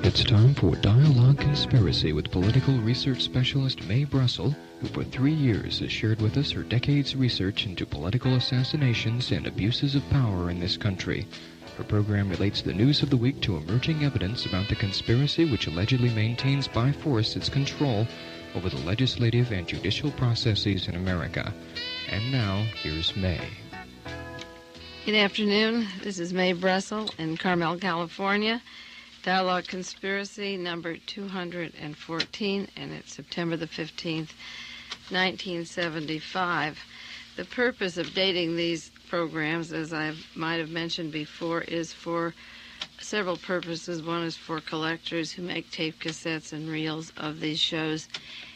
It's time for Dialogue Conspiracy with political research specialist Mae Brussell, who for 3 years has shared with us her decades' research into political assassinations and abuses of power in this country. Her program relates the news of the week to emerging evidence about the conspiracy which allegedly maintains by force its control over the legislative and judicial processes in America. And now, here's Mae. Good afternoon. This is Mae Brussell in Carmel, California. Dialogue Conspiracy number 214, and it's September the 15th, 1975. The purpose of dating these programs, as I might have mentioned before, is for several purposes. One is for collectors who make tape cassettes and reels of these shows,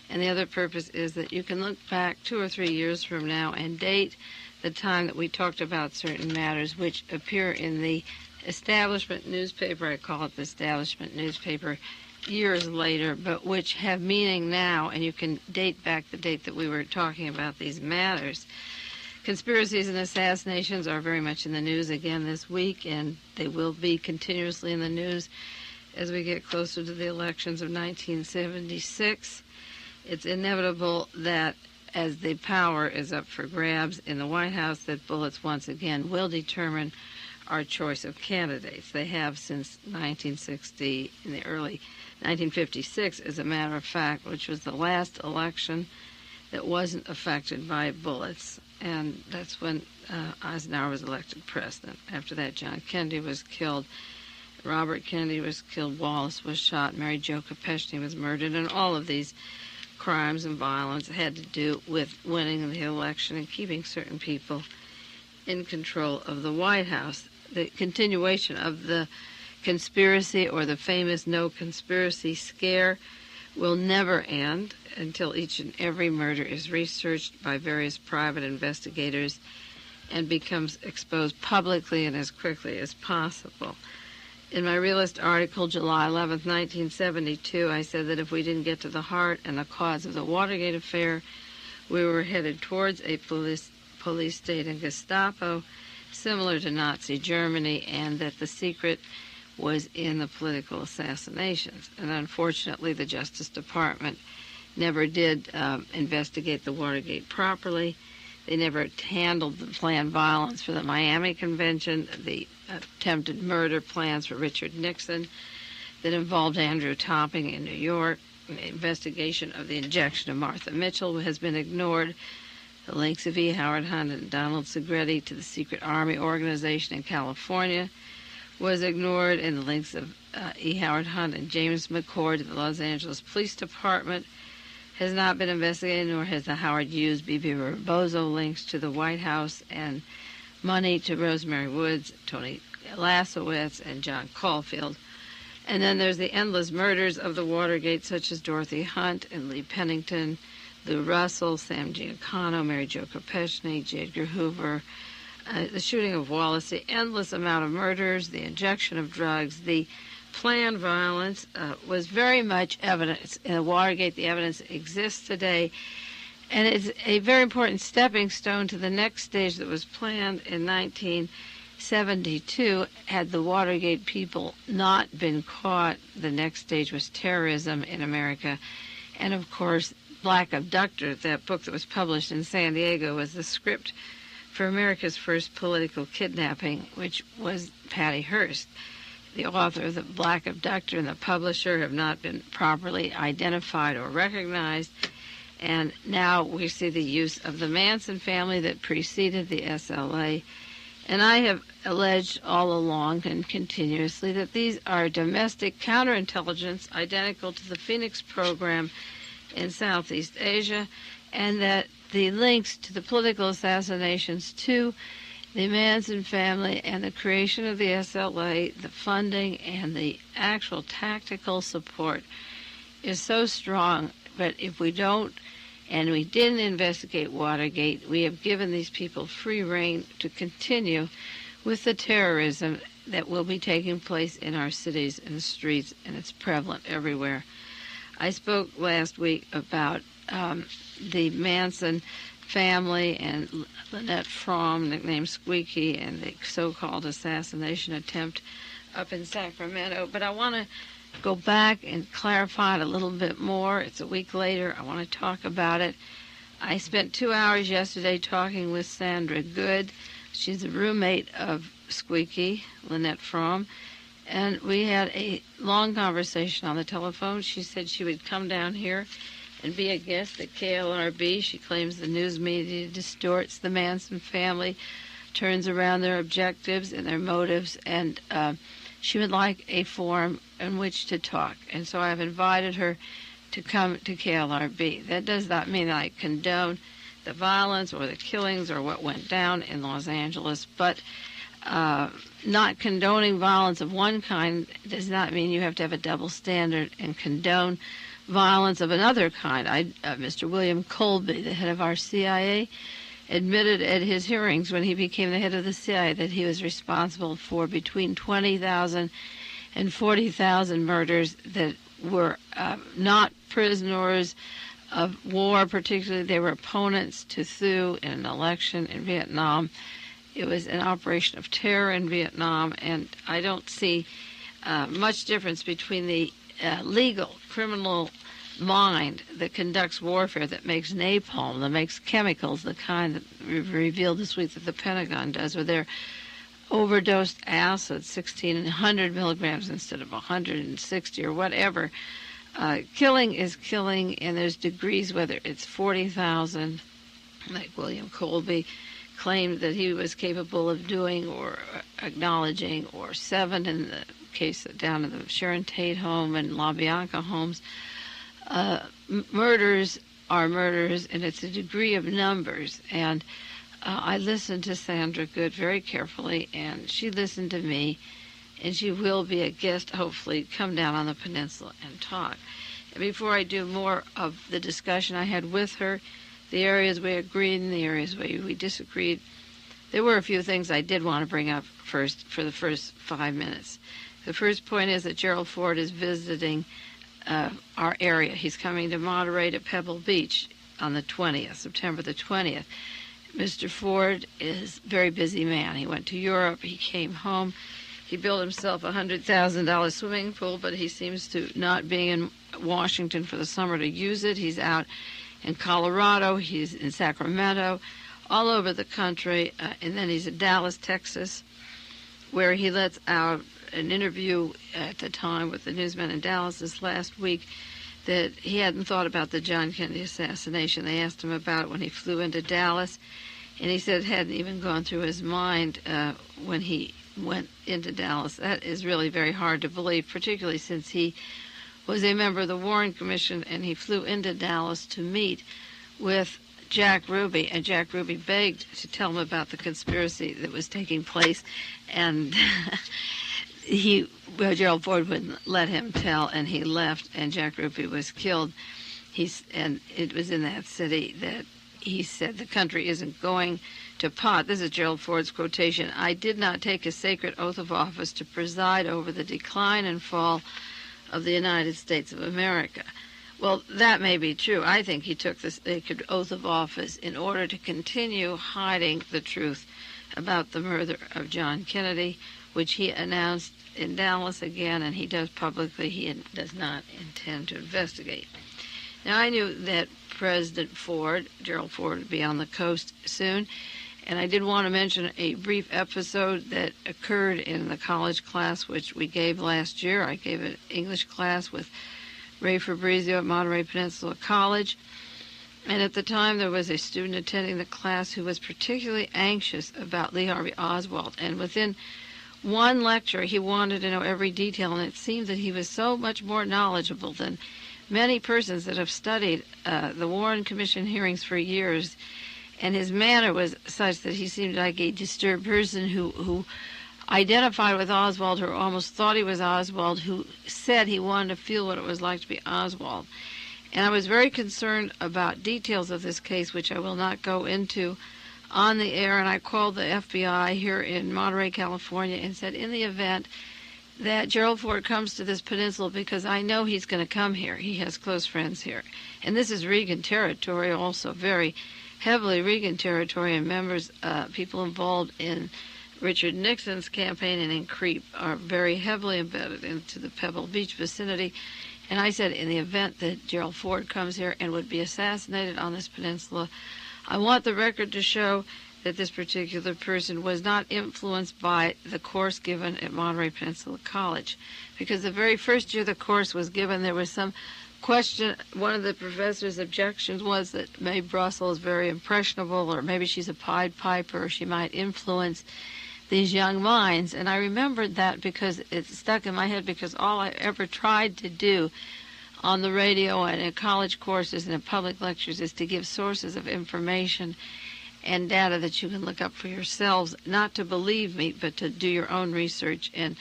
and the other purpose is that you can look back 2 or 3 years from now and date the time that we talked about certain matters which appear in the establishment newspaper. I call it the establishment newspaper years later, but which have meaning now, and you can date back the date that we were talking about these matters. Conspiracies and assassinations are very much in the news again this week, and they will be continuously in the news as we get closer to the elections of 1976. It's inevitable that as the power is up for grabs in the White House, that bullets once again will determine our choice of candidates. They have since 1960, in the early 1956, as a matter of fact, which was the last election that wasn't affected by bullets. And that's when Eisenhower was elected president. After that, John Kennedy was killed. Robert Kennedy was killed. Wallace was shot. Mary Jo Kopechne was murdered. And all of these crimes and violence had to do with winning the election and keeping certain people in control of the White House. The continuation of the conspiracy, or the famous no conspiracy scare, will never end until each and every murder is researched by various private investigators and becomes exposed publicly and as quickly as possible. In my Realist article, July 11th, 1972, I said that if we didn't get to the heart and the cause of the Watergate affair, we were headed towards a police state and Gestapo similar to Nazi Germany, and that the secret was in the political assassinations. And unfortunately, the Justice Department never did investigate the Watergate properly. They never handled the planned violence for the Miami Convention, the attempted murder plans for Richard Nixon that involved Andrew Topping in New York. The investigation of the injection of Martha Mitchell has been ignored. The links of E. Howard Hunt and Donald Segretti to the secret army organization in California was ignored, and the links of E. Howard Hunt and James McCord to the Los Angeles Police Department has not been investigated, nor has the Howard Hughes, B.B. Rebozo links to the White House and money to Rosemary Woods, Tony Lasowitz, and John Caulfield. And then there's the endless murders of the Watergate, such as Dorothy Hunt and Lee Pennington, Lou Russell, Sam Giancana, Mary Jo Kopechne, J. Edgar Hoover, the shooting of Wallace, the endless amount of murders, the injection of drugs, the planned violence was very much evidence in Watergate. The evidence exists today, and it's a very important stepping stone to the next stage that was planned in 1972. Had the Watergate people not been caught, the next stage was terrorism in America. And of course, Black Abductor, that book that was published in San Diego, was the script for America's first political kidnapping, which was Patty Hearst. The author of the Black Abductor and the publisher have not been properly identified or recognized, and now we see the use of the Manson family that preceded the SLA. And I have alleged all along and continuously that these are domestic counterintelligence identical to the Phoenix program in Southeast Asia, and that the links to the political assassinations to the Manson family and the creation of the SLA, the funding and the actual tactical support is so strong. But if we don't, and we didn't investigate Watergate, we have given these people free rein to continue with the terrorism that will be taking place in our cities and the streets, and it's prevalent everywhere. I spoke last week about the Manson family and Lynette Fromm, nicknamed Squeaky, and the so-called assassination attempt up in Sacramento. But I want to go back and clarify it a little bit more. It's a week later. I want to talk about it. I spent 2 hours yesterday talking with Sandra Good. She's a roommate of Squeaky, Lynette Fromm, and we had a long conversation on the telephone. She said she would come down here and be a guest at KLRB. She claims the news media distorts the Manson family, turns around their objectives and their motives, and she would like a forum in which to talk. And so I've invited her to come to KLRB. That does not mean that I condone the violence or the killings or what went down in Los Angeles, but not condoning violence of one kind does not mean you have to have a double standard and condone violence of another kind. Mr. William Colby, the head of our CIA, admitted at his hearings when he became the head of the CIA that he was responsible for between 20,000 and 40,000 murders that were not prisoners of war, particularly they were opponents to Thieu in an election in Vietnam. It was an operation of terror in Vietnam, and I don't see much difference between the legal criminal mind that conducts warfare, that makes napalm, that makes chemicals, the kind that we've revealed this week that the Pentagon does, where they're overdosed acid, 1,600 milligrams instead of 160 or whatever. Killing is killing, and there's degrees, whether it's 40,000, like William Colby claimed that he was capable of doing or acknowledging, or 7 in the case down at the Sharon Tate home and LaBianca homes. Murders are murders, and it's a degree of numbers. And I listened to Sandra Good very carefully, and she listened to me, and she will be a guest, hopefully, come down on the peninsula and talk. And before I do more of the discussion I had with her, the areas we agreed and the areas where we disagreed, there were a few things I did want to bring up first for the first 5 minutes. The first point is that Gerald Ford is visiting our area. He's coming to Monterey to Pebble Beach on the 20th, September the 20th. Mr. Ford is a very busy man. He went to Europe. He came home. He built himself a $100,000 swimming pool, but he seems to not be in Washington for the summer to use it. He's out in Colorado. He's in Sacramento, all over the country. And then he's in Dallas, Texas, where he lets out an interview at the time with the newsmen in Dallas this last week that he hadn't thought about the John Kennedy assassination. They asked him about it when he flew into Dallas, and he said it hadn't even gone through his mind when he went into Dallas. That is really very hard to believe, particularly since he was a member of the Warren Commission, and he flew into Dallas to meet with Jack Ruby, and Jack Ruby begged to tell him about the conspiracy that was taking place, and Gerald Ford wouldn't let him tell, and he left, and Jack Ruby was killed. And it was in that city that he said the country isn't going to pot. This is Gerald Ford's quotation. "I did not take a sacred oath of office to preside over the decline and fall of the United States of America." Well, that may be true. I think he took the sacred oath of office in order to continue hiding the truth about the murder of John Kennedy, which he announced in Dallas again, and he does publicly. He does not intend to investigate. Now, I knew that President Ford, Gerald Ford, would be on the coast soon, and I did want to mention a brief episode that occurred in the college class which we gave last year. I gave an English class with Ray Fabrizio at Monterey Peninsula College, and at the time there was a student attending the class who was particularly anxious about Lee Harvey Oswald, and within one lecture he wanted to know every detail, and it seemed that he was so much more knowledgeable than many persons that have studied the Warren Commission hearings for years, and his manner was such that he seemed like a disturbed person who identified with Oswald, who almost thought he was Oswald, who said he wanted to feel what it was like to be Oswald. And I was very concerned about details of this case, which I will not go into on the air, and I called the FBI here in Monterey, California, and said, in the event that Gerald Ford comes to this peninsula, because I know he's going to come here. He has close friends here. And this is Reagan territory, also very heavily Reagan territory, and members, people involved in Richard Nixon's campaign and CREEP are very heavily embedded into the Pebble Beach vicinity. And I said, in the event that Gerald Ford comes here and would be assassinated on this peninsula, I want the record to show that this particular person was not influenced by the course given at Monterey Peninsula College. Because the very first year the course was given, there was some question. One of the professor's objections was that Mae Brussell is very impressionable, or maybe she's a Pied Piper, or she might influence these young minds. And I remembered that because it stuck in my head, because all I ever tried to do on the radio and in college courses and in public lectures is to give sources of information and data that you can look up for yourselves, not to believe me, but to do your own research and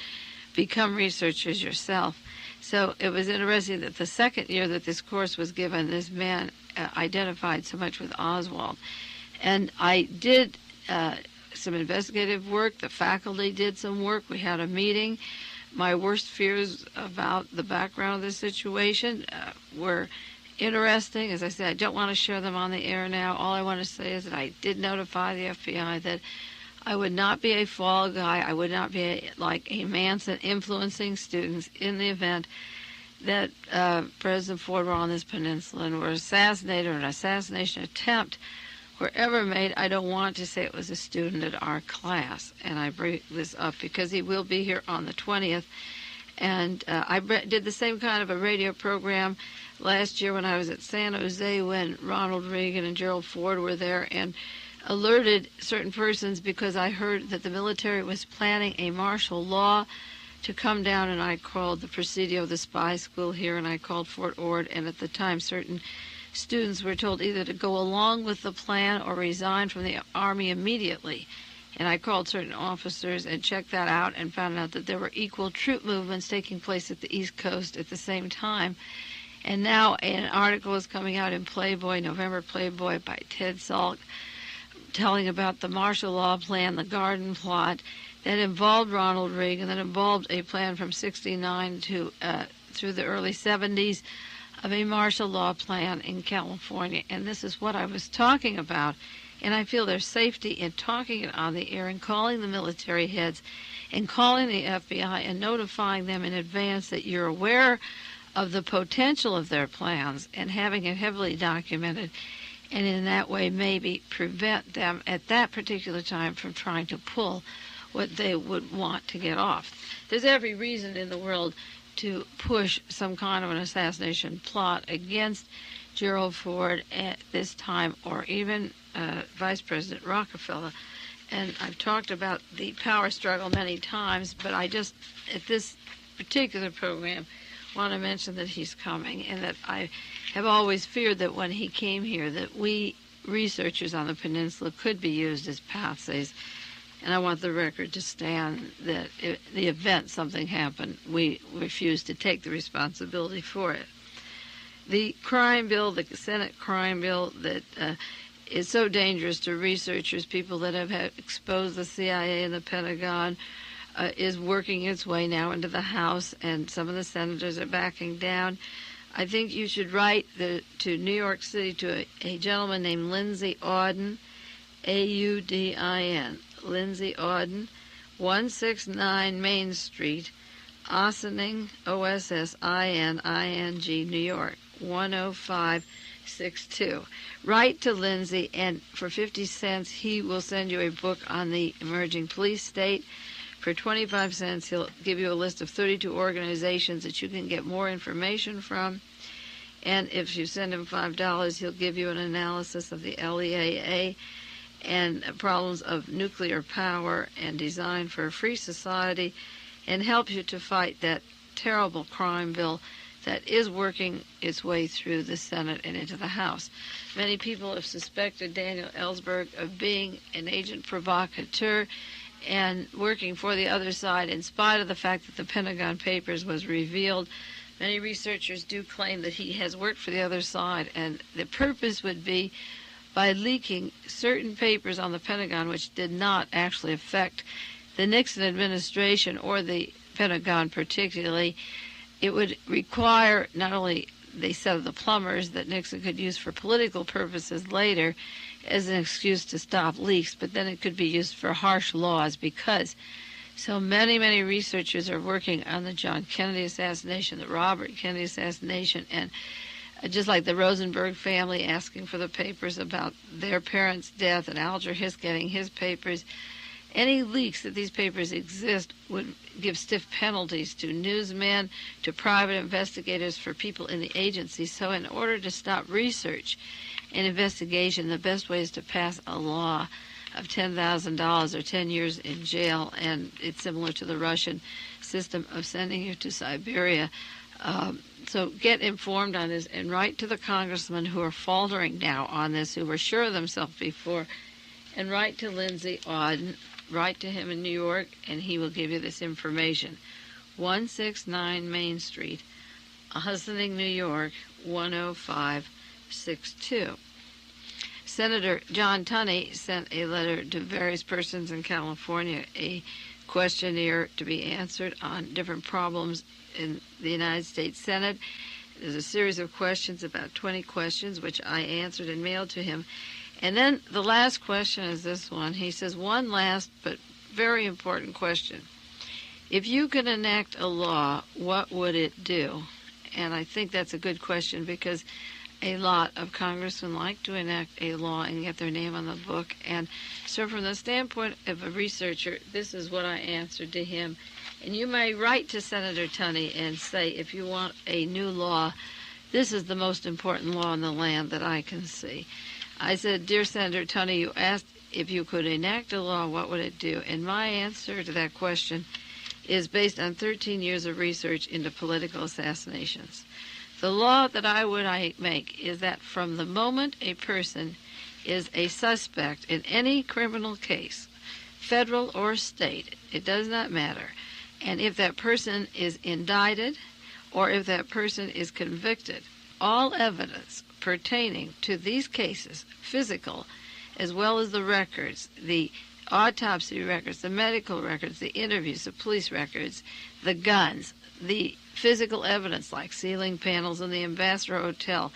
become researchers yourself. So it was interesting that the second year that this course was given, this man identified so much with Oswald. And I did some investigative work. The faculty did some work. We had a meeting. My worst fears about the background of this situation were interesting. As I said, I don't want to share them on the air now. All I want to say is that I did notify the FBI that I would not be a fall guy. I would not be like a Manson influencing students in the event that President Ford were on this peninsula and were assassinated, or an assassination attempt were ever made. I don't want to say it was a student at our class. And I bring this up because he will be here on the 20th. And I did the same kind of a radio program last year when I was at San Jose, when Ronald Reagan and Gerald Ford were there, and alerted certain persons because I heard that the military was planning a martial law to come down, and I called the Presidio of the spy school here, and I called Fort Ord, and at the time certain students were told either to go along with the plan or resign from the Army immediately. And I called certain officers and checked that out and found out that there were equal troop movements taking place at the East Coast at the same time. And now an article is coming out in Playboy, November Playboy, by Ted Salk, telling about the martial law plan, the Garden Plot, that involved Ronald Reagan, that involved a plan from 1969 to through the early 70s of a martial law plan in California. And this is what I was talking about. And I feel there's safety in talking it on the air and calling the military heads and calling the FBI and notifying them in advance that you're aware of the potential of their plans and having it heavily documented, and in that way maybe prevent them at that particular time from trying to pull what they would want to get off. There's every reason in the world to push some kind of an assassination plot against Gerald Ford at this time, or even Vice President Rockefeller. And I've talked about the power struggle many times, but I just, at this particular program, want to mention that he's coming, and that I have always feared that when he came here, that we researchers on the peninsula could be used as patsies. And I want the record to stand that in the event something happened, we refuse to take the responsibility for it. The crime bill, the Senate crime bill that is so dangerous to researchers, people that have exposed the CIA and the Pentagon, is working its way now into the House, and some of the senators are backing down. I think you should write to New York City to a gentleman named Lindsay Auden, Audin, Lindsay Auden, 169 Main Street, Ossining, Ossining, New York, 10562. Write to Lindsay, and for 50 cents, he will send you a book on the emerging police state. For 25 cents, he'll give you a list of 32 organizations that you can get more information from. And if you send him $5, he'll give you an analysis of the LEAA and problems of nuclear power and design for a free society, and help you to fight that terrible crime bill that is working its way through the Senate and into the House. Many people have suspected Daniel Ellsberg of being an agent provocateur and working for the other side, in spite of the fact that the Pentagon Papers was revealed. Many researchers do claim that he has worked for the other side, and the purpose would be by leaking certain papers on the Pentagon which did not actually affect the Nixon administration or the Pentagon particularly. It would require not only the set of the plumbers that Nixon could use for political purposes later, as an excuse to stop leaks, but then it could be used for harsh laws because so many researchers are working on the John Kennedy assassination, the Robert Kennedy assassination, and just like the Rosenberg family asking for the papers about their parents' death and Alger Hiss getting his papers. Any leaks that these papers exist would give stiff penalties to newsmen, to private investigators, for people in the agency. So in order to stop research and investigation, the best way is to pass a law of $10,000 or 10 years in jail, and it's similar to the Russian system of sending you to Siberia. So get informed on this and write to the congressmen who are faltering now on this, who were sure of themselves before, and write to Lindsay Auden, write to him in New York, and he will give you this information. 169 Main Street, Hustling, New York, 10562. Senator John Tunney sent a letter to various persons in California, a questionnaire to be answered on different problems in the United States Senate. There's a series of questions, about 20 questions, which I answered and mailed to him. And then the last question is this one. He says, one last but very important question. If you could enact a law, what would it do? And I think that's a good question because a lot of congressmen like to enact a law and get their name on the book. And so from the standpoint of a researcher, this is what I answered to him. And you may write to Senator Tunney and say, if you want a new law, this is the most important law in the land that I can see. I said, dear Senator Tunney, you asked if you could enact a law, what would it do? And my answer to that question is based on 13 years of research into political assassinations. The law that I would make is that from the moment a person is a suspect in any criminal case, federal or state, it does not matter, and if that person is indicted or if that person is convicted, all evidence pertaining to these cases, physical, as well as the records, the autopsy records, the medical records, the interviews, the police records, the guns, the physical evidence like ceiling panels in the Ambassador Hotel,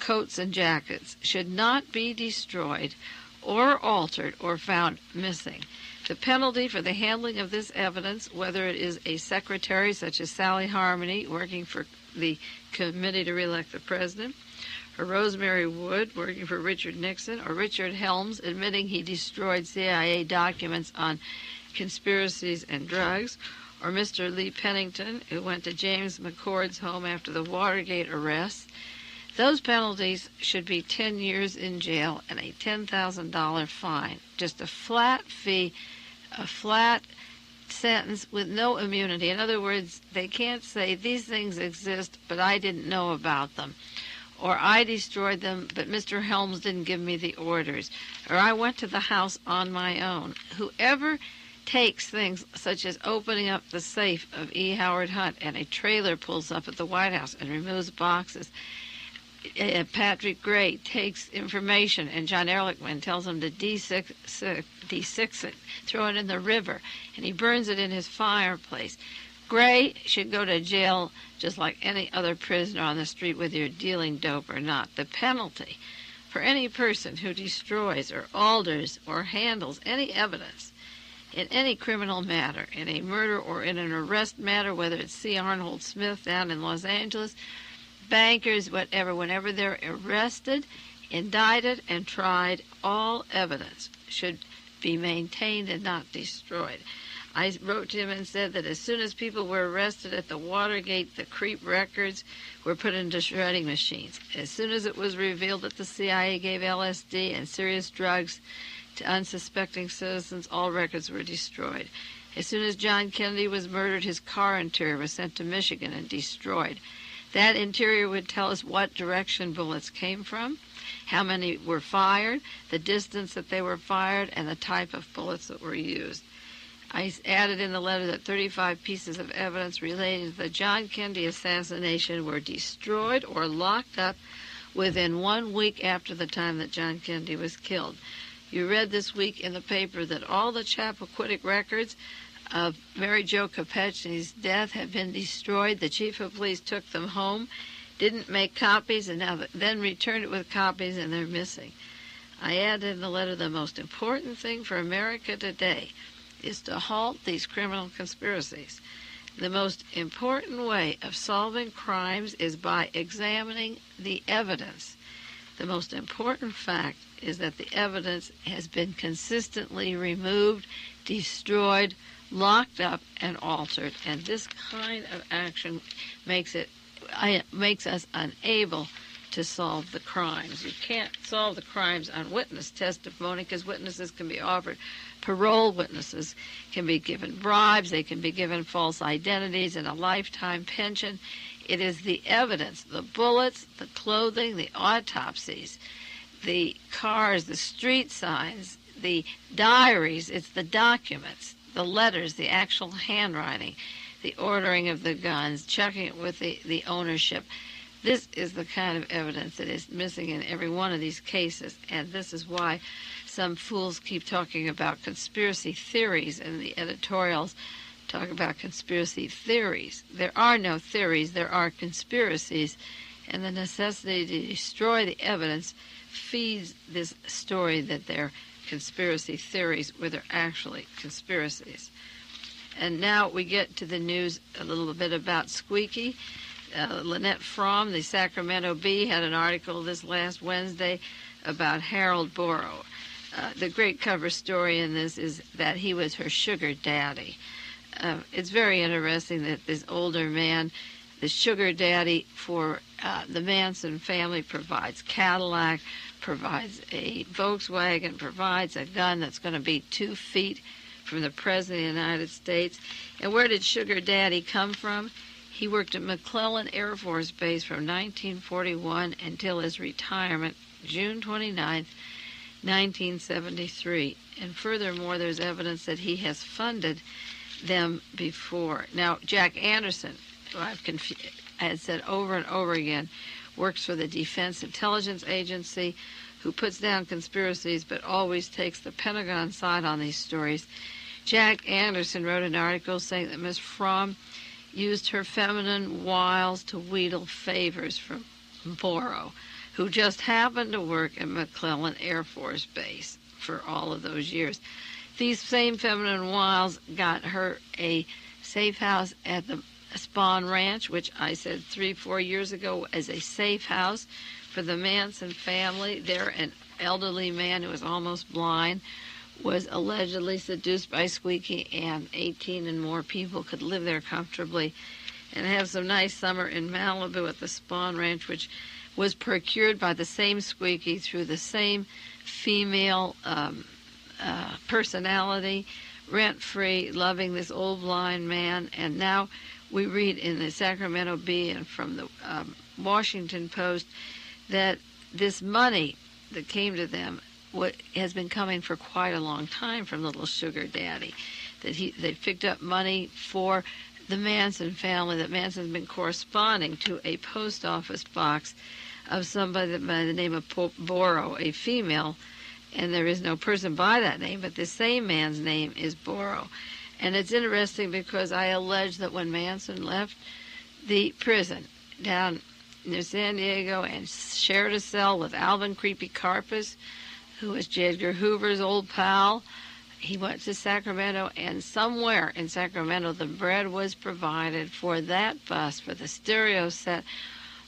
coats and jackets, should not be destroyed or altered or found missing. The penalty for the handling of this evidence, whether it is a secretary such as Sally Harmony working for the Committee to Re-elect the President, or Rosemary Wood working for Richard Nixon, or Richard Helms admitting he destroyed CIA documents on conspiracies and drugs, or Mr. Lee Pennington, who went to James McCord's home after the Watergate arrests, those penalties should be 10 years in jail and a $10,000 fine. Just a flat fee, a flat sentence with no immunity. In other words, they can't say these things exist, but I didn't know about them. Or I destroyed them, but Mr. Helms didn't give me the orders. Or I went to the house on my own. Whoever takes things such as opening up the safe of E. Howard Hunt and a trailer pulls up at the White House and removes boxes. Patrick Gray takes information and John Ehrlichman tells him to de-six it, throw it in the river, and he burns it in his fireplace. Gray should go to jail just like any other prisoner on the street, whether you're dealing dope or not. The penalty for any person who destroys or alters or handles any evidence in any criminal matter, in a murder or in an arrest matter, whether it's C. Arnold Smith down in Los Angeles, bankers, whatever, whenever they're arrested, indicted, and tried, all evidence should be maintained and not destroyed. I wrote to him and said that as soon as people were arrested at the Watergate, the creep records were put into shredding machines. As soon as it was revealed that the CIA gave LSD and serious drugs to unsuspecting citizens, all records were destroyed. As soon as John Kennedy was murdered, his car interior was sent to Michigan and destroyed. That interior would tell us what direction bullets came from, how many were fired, the distance that they were fired, and the type of bullets that were used. I added in the letter that 35 pieces of evidence relating to the John Kennedy assassination were destroyed or locked up within 1 week after the time that John Kennedy was killed. You read this week in the paper that all the Chappaquiddick records of Mary Jo Kopechne's death have been destroyed. The chief of police took them home, didn't make copies, and then returned it with copies, and they're missing. I added in the letter, the most important thing for America today is to halt these criminal conspiracies. The most important way of solving crimes is by examining the evidence. The most important fact is that the evidence has been consistently removed, destroyed, locked up, and altered. And this kind of action makes us unable to solve the crimes. You can't solve the crimes on witness testimony because witnesses can be offered parole, witnesses can be given bribes, they can be given false identities and a lifetime pension. It is the evidence, the bullets, the clothing, the autopsies, the cars, the street signs, the diaries, it's the documents, the letters, the actual handwriting, the ordering of the guns, checking it with the ownership. This is the kind of evidence that is missing in every one of these cases, and this is why some fools keep talking about conspiracy theories in the editorials. Talk about conspiracy theories. There are no theories, there are conspiracies, and the necessity to destroy the evidence feeds this story that they're conspiracy theories where they're actually conspiracies. And now we get to the news a little bit about Squeaky. Lynette Fromm, the Sacramento Bee, had an article this last Wednesday about Harold Borough. The great cover story in this is that he was her sugar daddy. It's very interesting that this older man, the sugar daddy for the Manson family, provides Cadillac, provides a Volkswagen, provides a gun that's going to be 2 feet from the President of the United States. And where did sugar daddy come from? He worked at McClellan Air Force Base from 1941 until his retirement, June 29th, 1973. And furthermore, there's evidence that he has funded them before. Now, Jack Anderson, who I had said over and over again, works for the Defense Intelligence Agency, who puts down conspiracies but always takes the Pentagon side on these stories. Jack Anderson wrote an article saying that Ms. Fromm used her feminine wiles to wheedle favors from Borough, who just happened to work at McClellan Air Force Base for all of those years. These same feminine wiles got her a safe house at the Spahn Ranch, which I said 3-4 years ago as a safe house for the Manson family. There, an elderly man who was almost blind was allegedly seduced by Squeaky, and 18 and more people could live there comfortably and have some nice summer in Malibu at the Spahn Ranch, which was procured by the same Squeaky through the same female personality, rent-free, loving this old blind man. And now we read in the Sacramento Bee and from the Washington Post that this money that came to them has been coming for quite a long time from little sugar daddy, that they picked up money for the Manson family, that Manson's been corresponding to a post office box of somebody by the name of Borough, a female, and there is no person by that name, but the same man's name is Borough. And it's interesting because I allege that when Manson left the prison down near San Diego and shared a cell with Alvin Creepy Karpis, who was J. Edgar Hoover's old pal, he went to Sacramento, and somewhere in Sacramento the bread was provided for that bus, for the stereo set,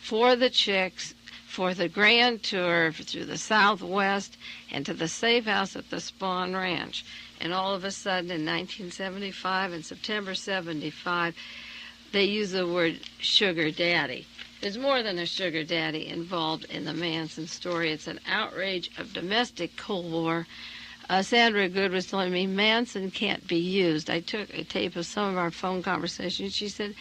for the chicks, for the grand tour through the Southwest, and to the safe house at the Spahn Ranch. And all of a sudden, in 1975 and September 75, they use the word sugar daddy. There's more than a sugar daddy involved in the Manson story. It's an outrage of domestic Cold War. Sandra Good was telling me Manson can't be used. I took a tape of some of our phone conversations. She said,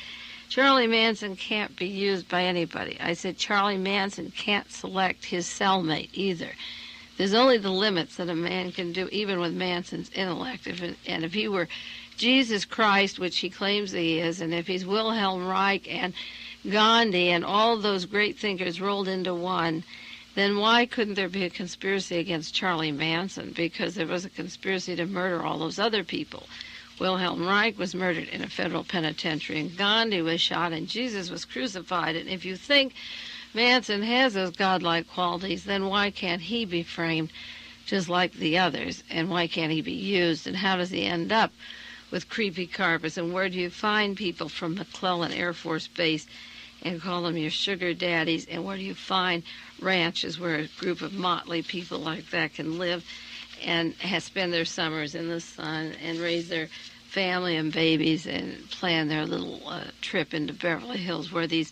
Charlie Manson can't be used by anybody. I said, Charlie Manson can't select his cellmate either. There's only the limits that a man can do, even with Manson's intellect. And if he were Jesus Christ, which he claims he is, and if he's Wilhelm Reich and Gandhi and all those great thinkers rolled into one, then why couldn't there be a conspiracy against Charlie Manson? Because there was a conspiracy to murder all those other people. Wilhelm Reich was murdered in a federal penitentiary, and Gandhi was shot, and Jesus was crucified. And if you think Manson has those godlike qualities, then why can't he be framed just like the others, and why can't he be used, and how does he end up with creepy carpets, and where do you find people from McClellan Air Force Base and call them your sugar daddies, and where do you find ranches where a group of motley people like that can live and spend their summers in the sun and raise their family and babies and plan their little trip into Beverly Hills where these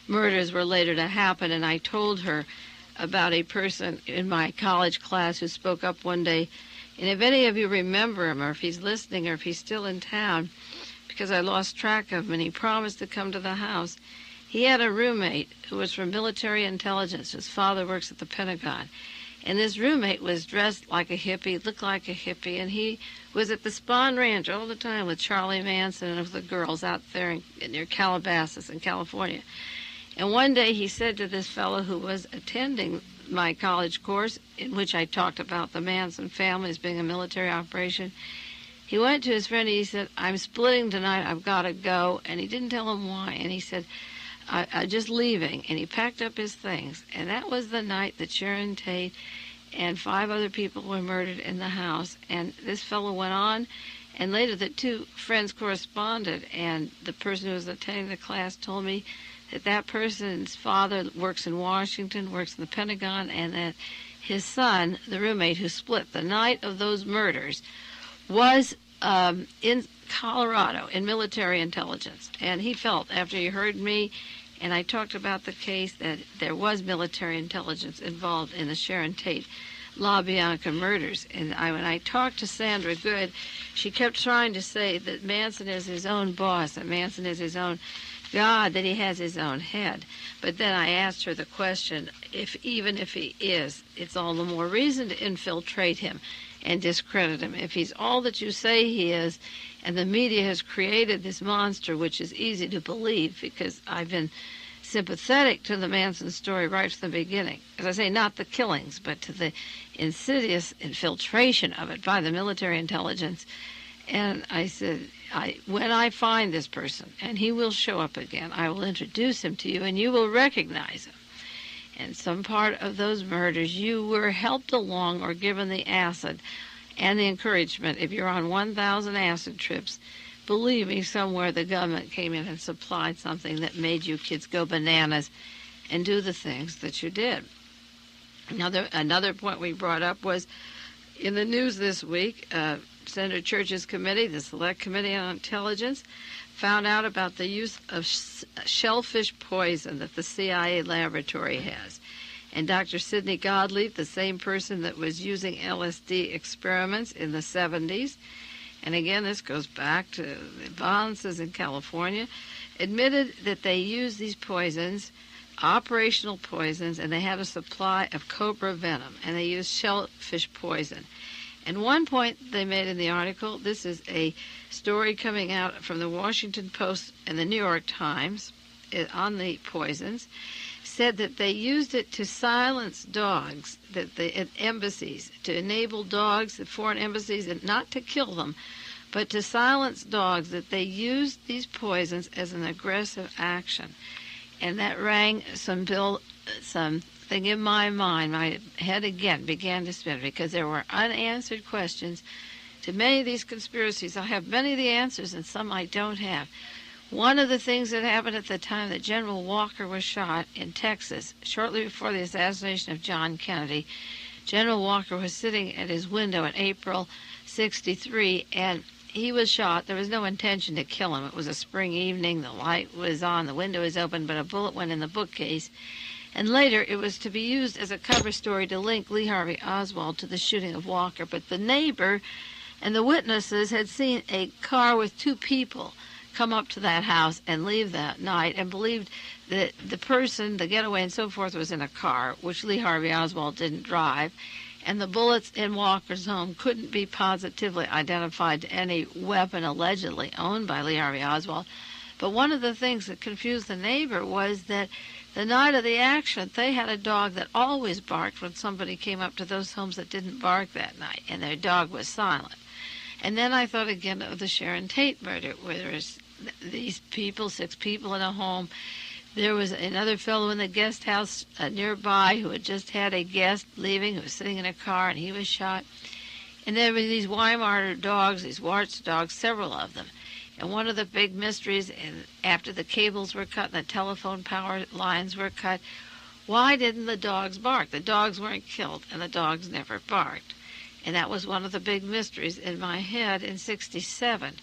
murders were later to happen. And I told her about a person in my college class who spoke up one day, and if any of you remember him, or if he's listening, or if he's still in town, because I lost track of him, and he promised to come to the house. He had a roommate who was from military intelligence. His father works at the Pentagon. And this roommate was dressed like a hippie, looked like a hippie, and he was at the Spahn Ranch all the time with Charlie Manson and with the girls out there near Calabasas in California. And one day he said to this fellow who was attending my college course, in which I talked about the Manson family as being a military operation, he went to his friend and he said, "I'm splitting tonight, I've got to go." And he didn't tell him why. And he said, I'm just leaving. And he packed up his things. And that was the night that Sharon Tate and 5 other people were murdered in the house. And this fellow went on, and later the 2 friends corresponded, and the person who was attending the class told me that that person's father works in Washington, works in the Pentagon, and that his son, the roommate who split the night of those murders, was in Colorado in military intelligence. And he felt, after he heard me and I talked about the case, that there was military intelligence involved in the Sharon Tate LaBianca murders. And when I talked to Sandra Good, she kept trying to say that Manson is his own boss, that Manson is his own God, that he has his own head. But then I asked her the question, even if he is, it's all the more reason to infiltrate him and discredit him. If he's all that you say he is, and the media has created this monster, which is easy to believe because I've been sympathetic to the Manson story right from the beginning. As I say, not the killings, but to the insidious infiltration of it by the military intelligence. And I said, when I find this person, and he will show up again, I will introduce him to you, and you will recognize him. And some part of those murders, you were helped along or given the acid and the encouragement. If you're on 1,000 acid trips, believe me, somewhere the government came in and supplied something that made you kids go bananas and do the things that you did. Another point we brought up was in the news this week, Senator Church's committee, the Select Committee on Intelligence, found out about the use of shellfish poison that the CIA laboratory has. And Dr. Sidney Gottlieb, the same person that was using LSD experiments in the 70s, and again, this goes back to the violences in California, admitted that they used these poisons, operational poisons, and they had a supply of cobra venom, and they used shellfish poison. And one point they made in the article, this is a story coming out from the Washington Post and the New York Times on the poisons, said that they used it to silence dogs at embassies, to enable dogs at foreign embassies, and not to kill them, but to silence dogs, that they used these poisons as an aggressive action. And that rang something in my mind. My head again began to spin because there were unanswered questions to many of these conspiracies. I have many of the answers and some I don't have. One of the things that happened at the time that General Walker was shot in Texas, shortly before the assassination of John Kennedy, General Walker was sitting at his window in April '63, and he was shot. There was no intention to kill him. It was a spring evening. The light was on. The window was open, but a bullet went in the bookcase. And later, it was to be used as a cover story to link Lee Harvey Oswald to the shooting of Walker. But the neighbor and the witnesses had seen a car with 2 people come up to that house and leave that night, and believed that the person, the getaway and so forth, was in a car, which Lee Harvey Oswald didn't drive, and the bullets in Walker's home couldn't be positively identified to any weapon allegedly owned by Lee Harvey Oswald. But one of the things that confused the neighbor was that the night of the action, they had a dog that always barked when somebody came up to those homes that didn't bark that night, and their dog was silent. And then I thought again of the Sharon Tate murder, where there was these people, 6 people in a home, There was another fellow in the guest house nearby who had just had a guest leaving, who was sitting in a car, and he was shot. And there were these Weimar dogs, these Warts dogs, several of them. And one of the big mysteries, and after the cables were cut and the telephone power lines were cut, why didn't the dogs bark? The dogs weren't killed, and the dogs never barked. And that was one of the big mysteries in my head in '67.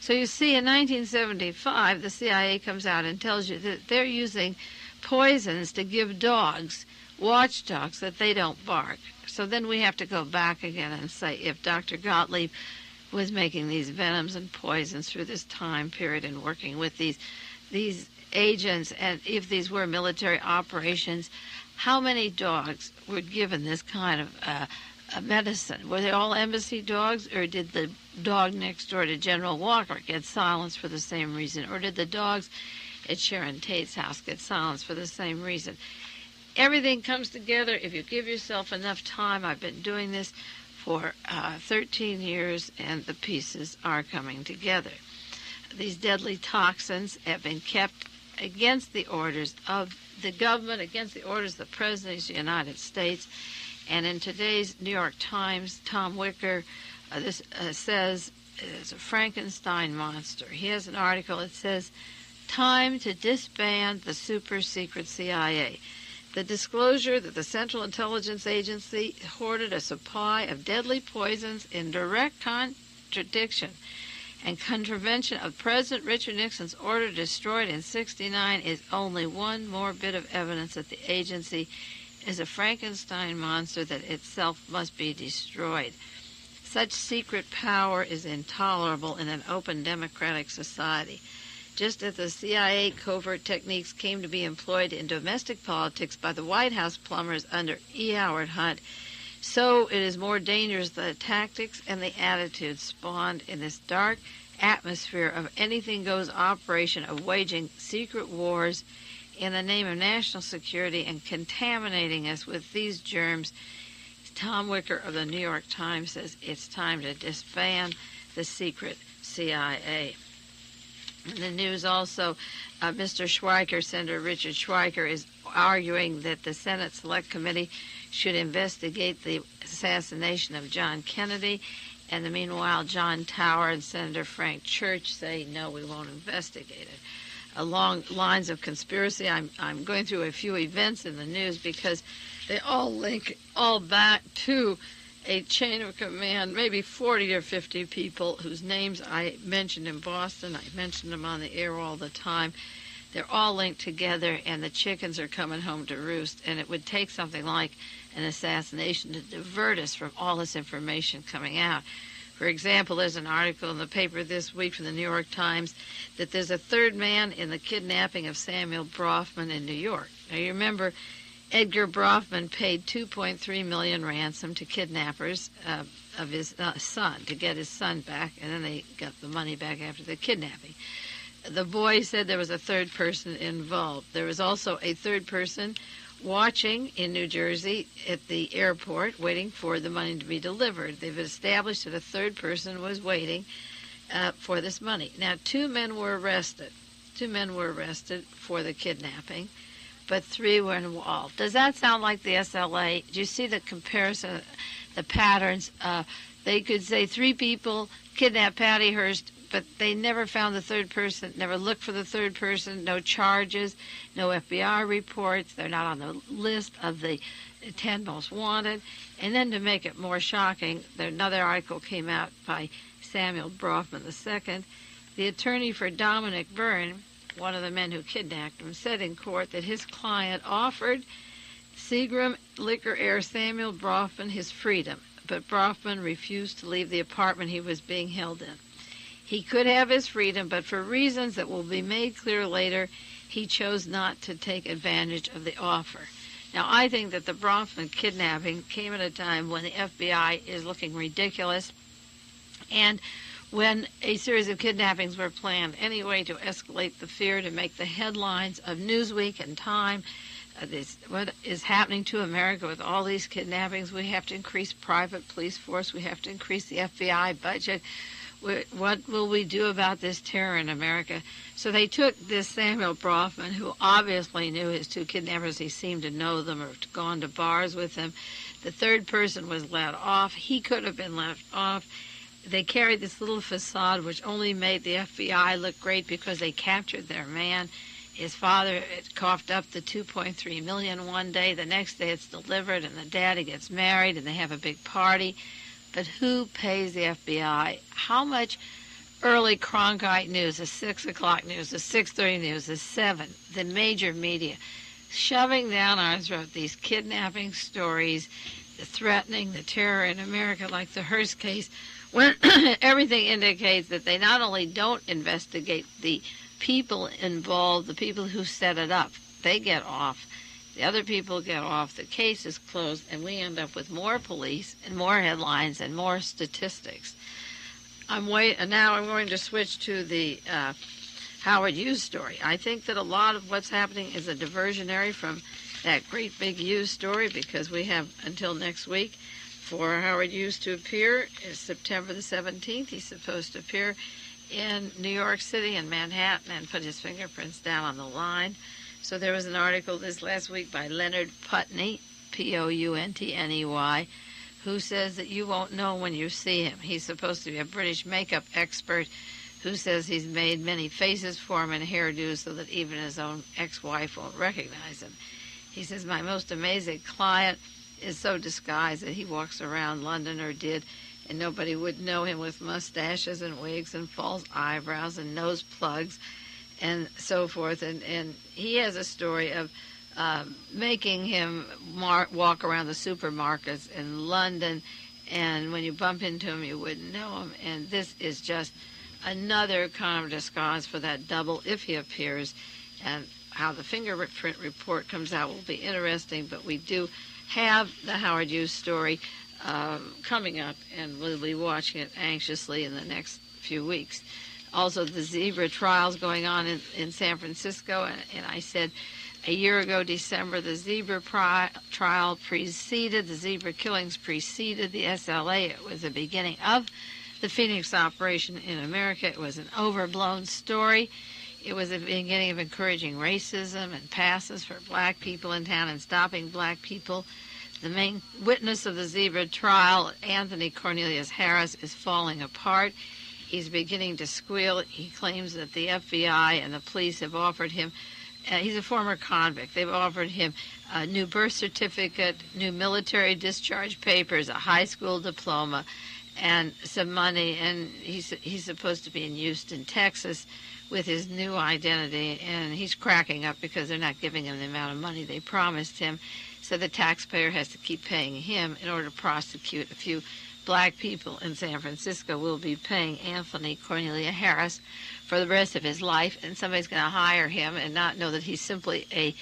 So you see, in 1975, the CIA comes out and tells you that they're using poisons to give dogs, watchdogs, that they don't bark. So then we have to go back again and say, if Dr. Gottlieb was making these venoms and poisons through this time period and working with these agents, and if these were military operations, how many dogs were given this kind of medicine? Were they all embassy dogs, or did the dog next door to General Walker get silenced for the same reason? Or did the dogs at Sharon Tate's house get silenced for the same reason? Everything comes together if you give yourself enough time. I've been doing this for 13 years, and the pieces are coming together. These deadly toxins have been kept against the orders of the government, against the orders of the President of the United States. And in today's New York Times, Tom Wicker, says it's a Frankenstein monster. He has an article that says, "Time to disband the super-secret CIA. The disclosure that the Central Intelligence Agency hoarded a supply of deadly poisons in direct contradiction and contravention of President Richard Nixon's order destroyed in '69 is only one more bit of evidence that the agency is a Frankenstein monster that itself must be destroyed. Such secret power is intolerable in an open democratic society. Just as the CIA covert techniques came to be employed in domestic politics by the White House plumbers under E. Howard Hunt, so it is more dangerous the tactics and the attitudes spawned in this dark atmosphere of anything-goes operation of waging secret wars in the name of national security and contaminating us with these germs." Tom Wicker of the New York Times says it's time to disband the secret CIA. In the news also, Mr. Schweiker, Senator Richard Schweiker, is arguing that the Senate Select Committee should investigate the assassination of John Kennedy. And meanwhile, John Tower and Senator Frank Church say, no, we won't investigate it. Along lines of conspiracy, I'm going through a few events in the news because they all link all back to a chain of command, maybe 40 or 50 people whose names I mentioned in Boston. I mentioned them on the air all the time. They're all linked together, and the chickens are coming home to roost. And it would take something like an assassination to divert us from all this information coming out. For example, there's an article in the paper this week from the New York Times that there's a third man in the kidnapping of Samuel Brofman in New York. Now, you remember Edgar Brofman paid $2.3 million ransom to kidnappers of his son to get his son back, and then they got the money back after the kidnapping. The boy said there was a third person involved. There was also a third person watching in New Jersey at the airport, waiting for the money to be delivered. They've established that a third person was waiting for this money. Now, two men were arrested. Two men were arrested for the kidnapping, but three were involved. Does that sound like the SLA? Do you see the comparison, the patterns? They could say three people kidnapped Patty Hearst, but they never found the third person, never looked for the third person, no charges, no FBI reports. They're not on the list of the 10 most wanted. And then to make it more shocking, another article came out by Samuel Brofman II. The attorney for Dominic Byrne, one of the men who kidnapped him, said in court that his client offered Seagram liquor heir Samuel Brofman his freedom, but Brofman refused to leave the apartment he was being held in. He could have his freedom, but for reasons that will be made clear later, he chose not to take advantage of the offer. Now, I think that the Brofman kidnapping came at a time when the FBI is looking ridiculous, and when a series of kidnappings were planned anyway to escalate the fear, to make the headlines of Newsweek and Time. What is happening to America with all these kidnappings? We have to increase private police force. We have to increase the FBI budget. What will we do about this terror in America? So they took this Samuel Brofman, who obviously knew his two kidnappers. He seemed to know them or gone to bars with them. The third person was let off. He could have been left off. They carried this little facade which only made the FBI look great because they captured their man. His father coughed up the $2.3 million one day. The next day it's delivered, and the daddy gets married, and they have a big party. But who pays the FBI? How much early Cronkite news, the 6 o'clock news, the 6:30 news, the 7, the major media, shoving down our throat these kidnapping stories, the threatening, the terror in America, like the Hearst case, when everything indicates that they not only don't investigate the people involved, the people who set it up, they get off. The other people get off, the case is closed, and we end up with more police and more headlines and more statistics. Now I'm going to switch to the Howard Hughes story. I think that a lot of what's happening is a diversionary from that great big Hughes story, because we have until next week for Howard Hughes to appear. It's September the 17th. He's supposed to appear in New York City and Manhattan and put his fingerprints down on the line. So there was an article this last week by Leonard Putney, Pountney, who says that you won't know when you see him. He's supposed to be a British makeup expert who says he's made many faces for him and hairdos so that even his own ex-wife won't recognize him. He says, my most amazing client is so disguised that he walks around London, or did, and nobody would know him with mustaches and wigs and false eyebrows and nose plugs and so forth. And he has a story of making him walk around the supermarkets in London, and when you bump into him, you wouldn't know him. And this is just another kind of disguise for that double if he appears. And how the fingerprint report comes out will be interesting, but we do have the Howard Hughes story coming up, and we'll be watching it anxiously in the next few weeks. Also, the zebra trials going on in San Francisco, and I said a year ago, December, the zebra trial preceded, the zebra killings preceded the SLA. It was the beginning of the Phoenix operation in America. It was an overblown story. It was the beginning of encouraging racism and passes for black people in town and stopping black people. The main witness of the zebra trial, Anthony Cornelius Harris, is falling apart. He's beginning to squeal. He claims that the FBI and the police have offered him, he's a former convict, they've offered him a new birth certificate, new military discharge papers, a high school diploma, and some money. And he's supposed to be in Houston, Texas, with his new identity, and he's cracking up because they're not giving him the amount of money they promised him. So the taxpayer has to keep paying him in order to prosecute a few black people in San Francisco. Will be paying Anthony Cornelius Harris for the rest of his life, and somebody's going to hire him and not know that he's simply a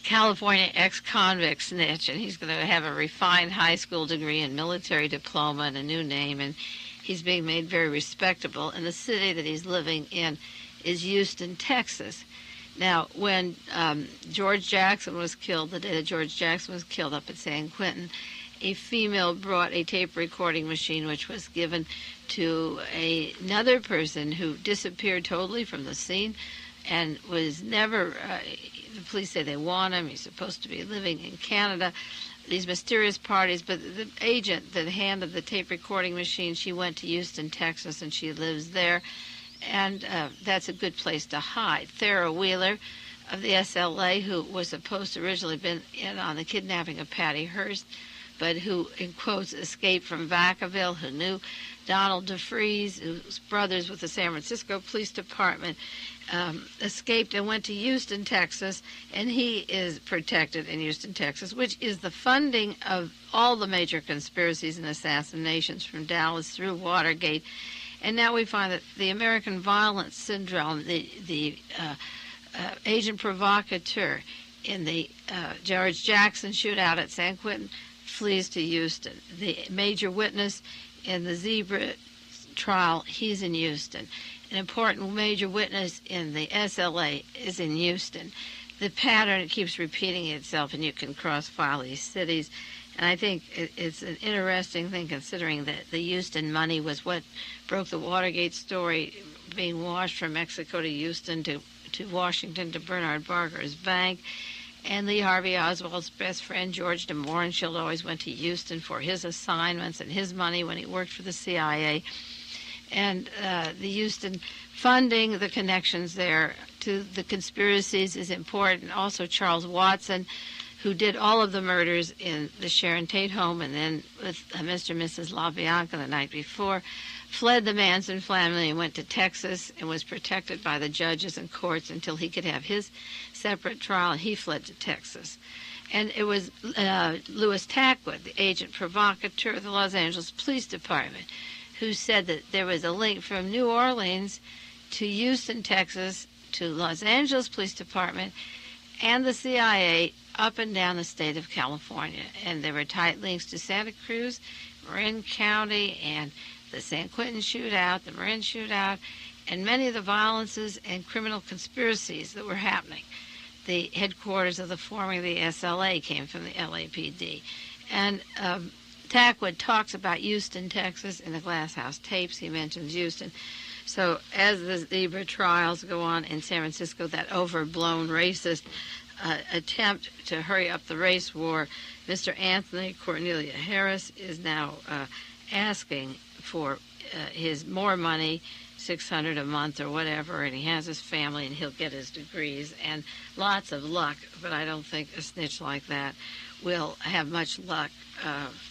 California ex-convict snitch, and he's going to have a refined high school degree and military diploma and a new name, and he's being made very respectable. And the city that he's living in is Houston, Texas. Now, when George Jackson was killed, the day that George Jackson was killed up at San Quentin, a female brought a tape recording machine which was given to another person who disappeared totally from the scene and was never, the police say they want him, he's supposed to be living in Canada, these mysterious parties, but the agent that handed the tape recording machine, she went to Houston, Texas, and she lives there, and that's a good place to hide. Thera Wheeler of the SLA, who was supposed to originally been in on the kidnapping of Patty Hearst, but who, in quotes, escaped from Vacaville, who knew Donald DeFreeze, who's brothers with the San Francisco Police Department, escaped and went to Houston, Texas, and he is protected in Houston, Texas, which is the funding of all the major conspiracies and assassinations from Dallas through Watergate. And now we find that the American violence syndrome, the agent provocateur in the George Jackson shootout at San Quentin, flees to Houston. The major witness in the zebra trial, he's in Houston. An important major witness in the SLA is in Houston. The pattern keeps repeating itself, and you can cross-file these cities. And I think it's an interesting thing, considering that the Houston money was what broke the Watergate story, being washed from Mexico to Houston to Washington to Bernard Barker's bank. And Lee Harvey Oswald's best friend, George de Mohrenschildt, always went to Houston for his assignments and his money when he worked for the CIA. And the Houston funding, the connections there to the conspiracies is important. Also, Charles Watson, who did all of the murders in the Sharon Tate home and then with Mr. and Mrs. LaBianca the night before, fled the Manson family and went to Texas and was protected by the judges and courts until he could have his separate trial, and he fled to Texas. And it was Louis Tackwood, the agent provocateur of the Los Angeles Police Department, who said that there was a link from New Orleans to Houston, Texas, to Los Angeles Police Department and the CIA up and down the state of California. And there were tight links to Santa Cruz, Marin County, and the San Quentin shootout, the Marin shootout, and many of the violences and criminal conspiracies that were happening. The headquarters of the forming of the SLA came from the LAPD. And Tackwood talks about Houston, Texas, in the Glass House tapes. He mentions Houston. So as the Zebra trials go on in San Francisco, that overblown racist attempt to hurry up the race war, Mr. Anthony Cornelia Harris is now asking for his more money, $600 a month or whatever, and he has his family and he'll get his degrees and lots of luck. But I don't think a snitch like that will have much luck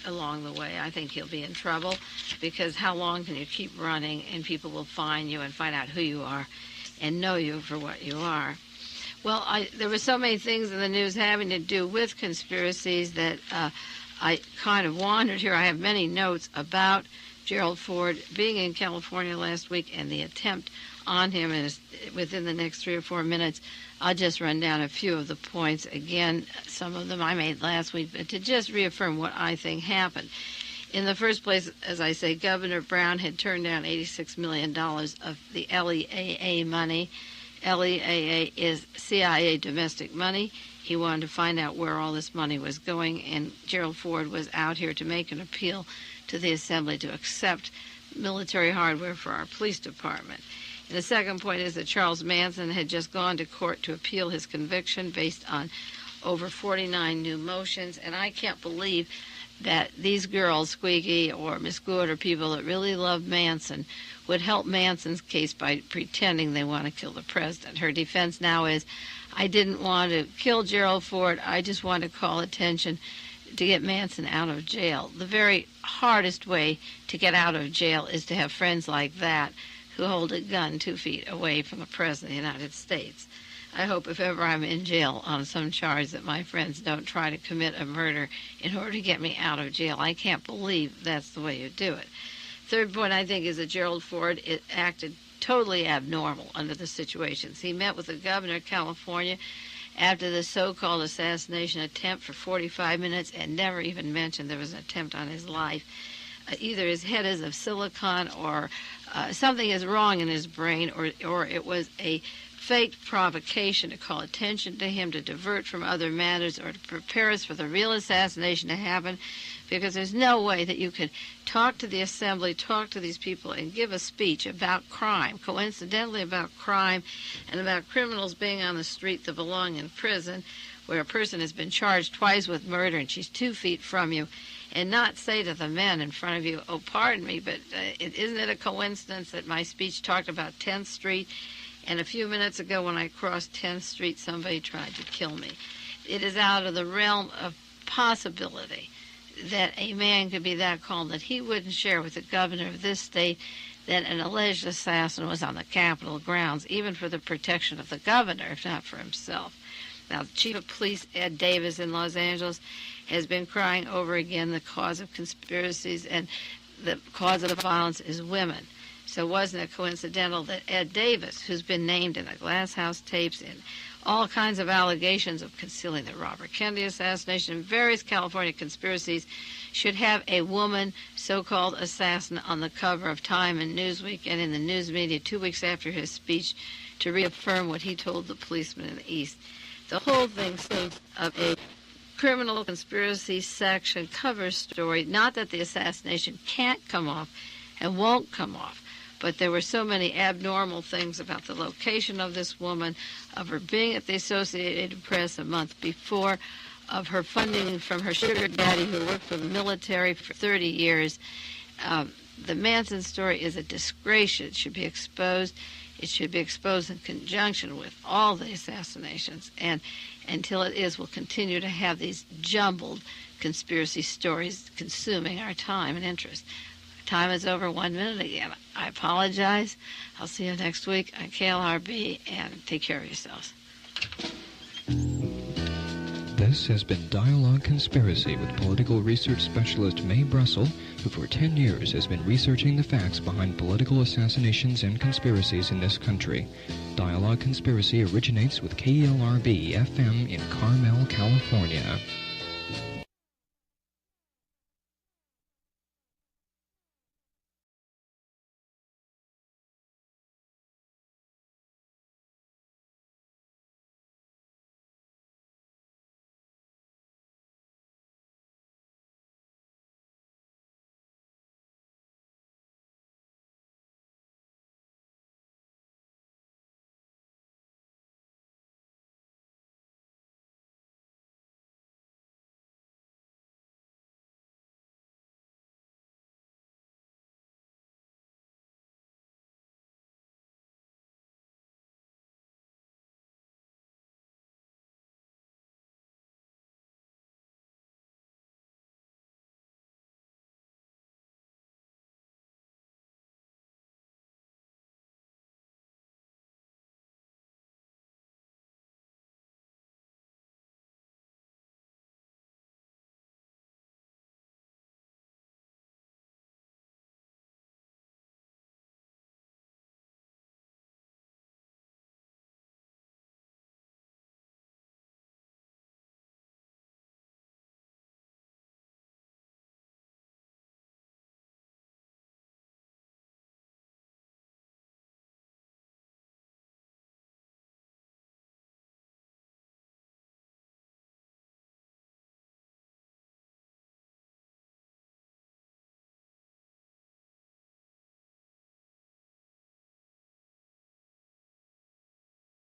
along the way. I think he'll be in trouble, because how long can you keep running and people will find you and find out who you are and know you for what you are? Well, there were so many things in the news having to do with conspiracies that I kind of wandered here. I have many notes about Gerald Ford being in California last week and the attempt on him. And within the next 3 or 4 minutes, I'll just run down a few of the points. Again, some of them I made last week, but to just reaffirm what I think happened. In the first place, as I say, Governor Brown had turned down $86 million of the LEAA money. LEAA is CIA domestic money. He wanted to find out where all this money was going, and Gerald Ford was out here to make an appeal to the Assembly to accept military hardware for our police department. And the second point is that Charles Manson had just gone to court to appeal his conviction based on over 49 new motions, and I can't believe that these girls, Squeaky or Miss Good, or people that really love Manson, would help Manson's case by pretending they want to kill the president. Her defense now is, I didn't want to kill Gerald Ford, I just want to call attention to get Manson out of jail. The very hardest way to get out of jail is to have friends like that who hold a gun 2 feet away from the President of the United States. I hope if ever I'm in jail on some charge that my friends don't try to commit a murder in order to get me out of jail. I can't believe that's the way you do it. Third point, I think, is that Gerald Ford acted totally abnormal under the situations. He met with the governor of California after the so-called assassination attempt for 45 minutes and never even mentioned there was an attempt on his life. Either his head is of silicon or something is wrong in his brain, or it was a fake provocation to call attention to him, to divert from other matters, or to prepare us for the real assassination to happen, because there's no way that you could talk to the Assembly, talk to these people, and give a speech about crime, coincidentally about crime, and about criminals being on the street that belong in prison, where a person has been charged twice with murder and she's 2 feet from you, and not say to the men in front of you, oh, pardon me, but isn't it a coincidence that my speech talked about 10th Street, and a few minutes ago when I crossed 10th Street, somebody tried to kill me? It is out of the realm of possibility that a man could be that calm that he wouldn't share with the governor of this state that an alleged assassin was on the Capitol grounds, even for the protection of the governor, if not for himself. Now, the chief of police, Ed Davis, in Los Angeles, has been crying over again the cause of conspiracies and the cause of the violence is women. So wasn't it coincidental that Ed Davis, who's been named in the Glass House tapes and all kinds of allegations of concealing the Robert Kennedy assassination and various California conspiracies, should have a woman so-called assassin on the cover of Time and Newsweek and in the news media 2 weeks after his speech to reaffirm what he told the policemen in the East? The whole thing seems of a criminal conspiracy section cover story. Not that the assassination can't come off and won't come off, but there were so many abnormal things about the location of this woman, of her being at the Associated Press a month before, of her funding from her sugar daddy who worked for the military for 30 years. The Manson story is a disgrace. It should be exposed. It should be exposed in conjunction with all the assassinations. And until it is, we'll continue to have these jumbled conspiracy stories consuming our time and interest. Time is over 1 minute again. I apologize. I'll see you next week on KLRB, and take care of yourselves. This has been Dialogue Conspiracy with political research specialist Mae Brussell, who for 10 years has been researching the facts behind political assassinations and conspiracies in this country. Dialogue Conspiracy originates with KLRB FM in Carmel, California.